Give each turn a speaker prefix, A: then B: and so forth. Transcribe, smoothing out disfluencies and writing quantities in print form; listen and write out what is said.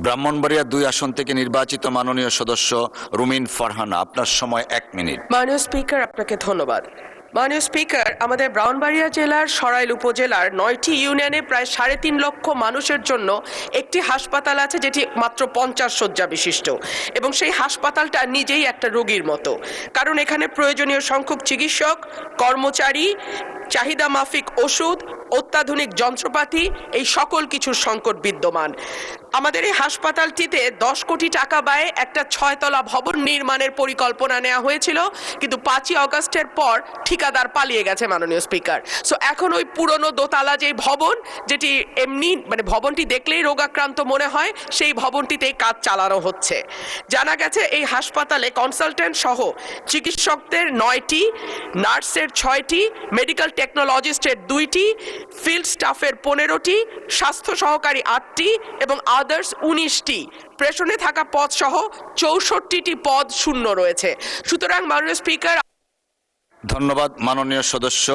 A: ব্রাহ্মণবাড়িয়া 2 আসন থেকে নির্বাচিত মাননীয় সদস্য রুমিন ফারহানা, আপনার সময় 1 মিনিট।
B: মাননীয় স্পিকার, আপনাকে ধন্যবাদ। মাননীয় স্পিকার, আমাদের ব্রাহ্মণবাড়িয়া জেলার সরাইল উপজেলার 9টি ইউনিয়নে প্রায় 3.5 লক্ষ মানুষের জন্য একটি হাসপাতাল আছে যেটি মাত্র 50 শয্যা বিশিষ্ট, এবং সেই হাসপাতালটা নিজেই একটা রোগীর মতো, কারণ এখানে প্রয়োজনীয় সংখ্যক চিকিৎসক, কর্মচারী, চাহিদা মাফিক ওষুধ, অত্যাধুনিক যন্ত্রপাতি, এই সকল কিছুর সংকট বিদ্যমান। আমাদের এই হাসপাতালটিতে 10 কোটি টাকা ব্যয়ে একটা 6তলা ভবন নির্মাণের পরিকল্পনা নেওয়া হয়েছিল, কিন্তু 5ই আগস্টের পর ঠিকাদার পালিয়ে গেছে মাননীয় স্পিকার। সো এখন ওই পুরনো দোতলা যে ভবন, যেটি এমনি ভবনটি দেখলেই রোগাক্রান্ত মনে হয়, সেই ভবনটিতেই কাজ চালানো হচ্ছে। জানা গেছে এই হাসপাতালে কনসালটেন্ট সহ চিকিৎসকদের 9টি, নার্সের 6টি, মেডিকেল টেকনোলজিস্টের 2টি, ফিল্ড স্টাফের 15টি, স্বাস্থ্য সহকারী 8টি এবং আদার্স 19টি, প্রেষণে থাকা পদ সহ 64টি পদ শূন্য রয়েছে। সুতরাং মাননীয় স্পিকার,
A: ধন্যবাদ মাননীয় সদস্য।